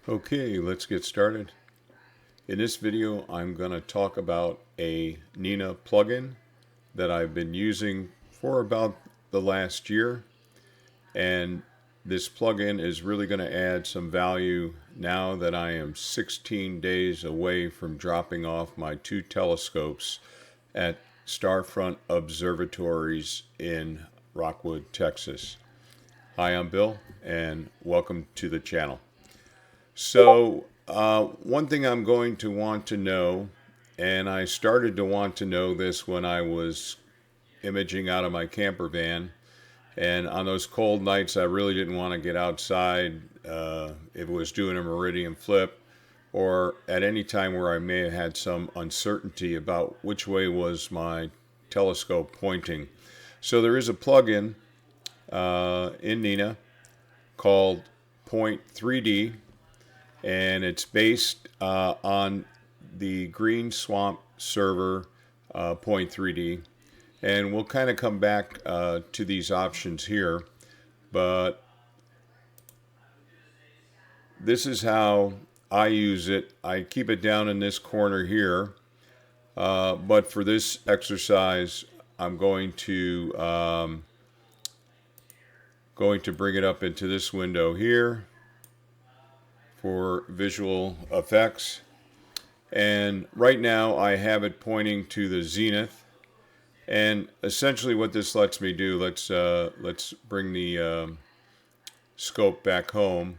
Okay, let's get started. In this video, I'm going to talk about a N.I.N.A plugin that I've been using for about the last year. And this plugin is really going to add some value now that I am 16 days away from dropping off my 2 telescopes at Starfront Observatories in Rockwood, Texas. Hi, I'm Bill, and welcome to the channel. So, one thing I'm going to want to know, and I started to want to know this when I was imaging out of my camper van, and on those cold nights I really didn't want to get outside if it was doing a meridian flip, or at any time where I may have had some uncertainty about which way was my telescope pointing. So there is a plugin in N.I.N.A called Point3D, and it's based on the Green Swamp server Point3D. And we'll kind of come back to these options here, but this is how I use it. I keep it down in this corner here, but for this exercise, I'm going to bring it up into this window here for visual effects. And right now I have it pointing to the zenith. And essentially what this lets me do, let's bring the scope back home.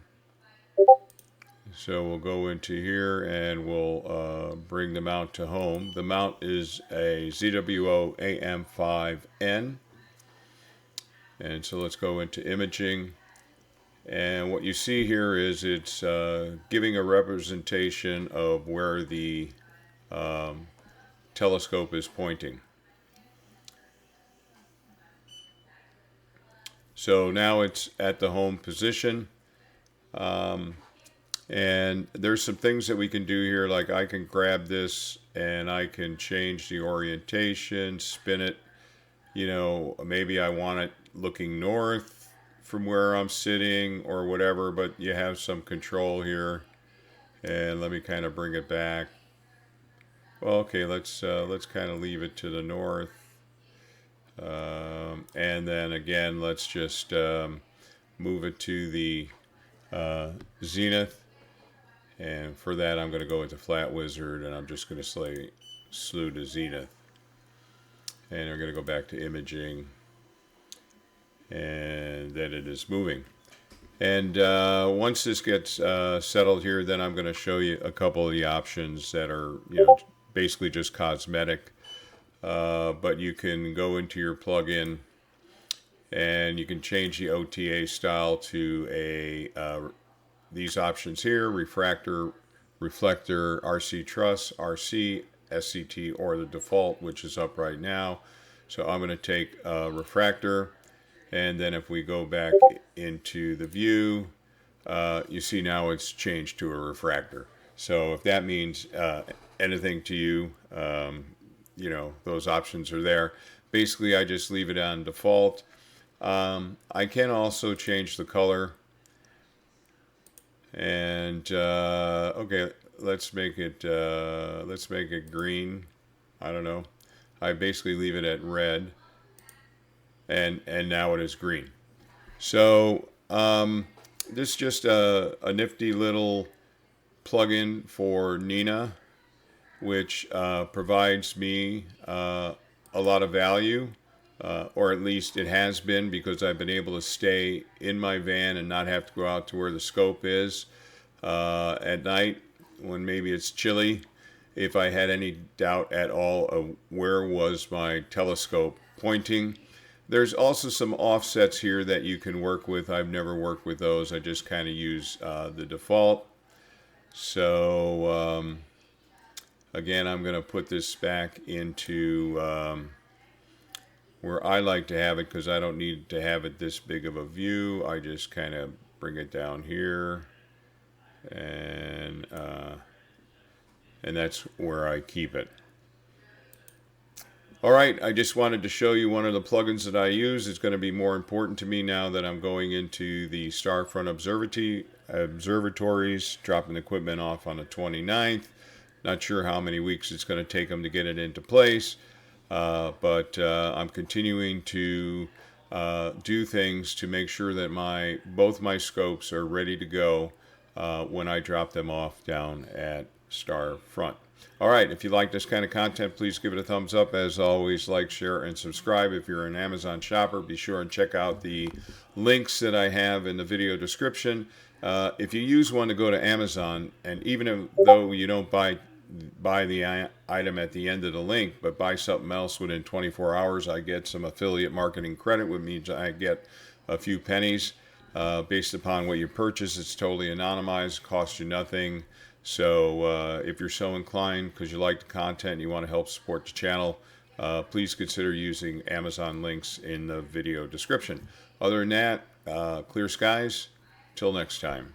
So we'll go into here and we'll bring the mount to home. The mount is a ZWO AM5N. And so let's go into imaging. And what you see here is it's giving a representation of where the telescope is pointing. So now it's at the home position. And there's some things that we can do here, like I can grab this and I can change the orientation, spin it. You know, maybe I want it looking north from where I'm sitting or whatever, but you have some control here. And let me kind of bring it back. Well, okay, let's kind of leave it to the north. And then again, let's just move it to the zenith. And for that, I'm going to go into Flat Wizard, and I'm just going to slew to zenith. And we're going to go back to imaging, and then it is moving. And once this gets settled here, then I'm going to show you a couple of the options that are, basically just cosmetic. But you can go into your plugin, and you can change the OTA style to these options here: refractor, reflector, RC truss, RC, SCT, or the default, which is up right now. So I'm going to take refractor, and then if we go back into the view, you see now it's changed to a refractor. So if that means anything to you, those options are there. Basically, I just leave it on default. I can also change the color. And okay, let's make it green. I don't know. I basically leave it at red, and now it is green. So this is just a nifty little plugin for N.I.N.A, which provides me a lot of value. Or at least it has been, because I've been able to stay in my van and not have to go out to where the scope is at night when maybe it's chilly. If I had any doubt at all of where was my telescope pointing. There's also some offsets here that you can work with. I've never worked with those. I just kind of use the default. So again, I'm going to put this back into where I like to have it, because I don't need to have it this big of a view. I just kind of bring it down here, and that's where I keep it. Alright, I just wanted to show you one of the plugins that I use. It's going to be more important to me now that I'm going into the Starfront Observatories, dropping the equipment off on the 29th. Not sure how many weeks it's going to take them to get it into place, but I'm continuing to do things to make sure that both my scopes are ready to go when I drop them off down at Starfront. Alright, if you like this kind of content, please give it a thumbs up. As always, like, share, and subscribe. If you're an Amazon shopper, be sure and check out the links that I have in the video description. If you use one to go to Amazon, and even though you don't buy the item at the end of the link, but buy something else within 24 hours, I get some affiliate marketing credit, which means I get a few pennies based upon what you purchase. It's totally anonymized, costs you nothing. So if you're so inclined because you like the content and you want to help support the channel, please consider using Amazon links in the video description. Other than that, clear skies. Till next time.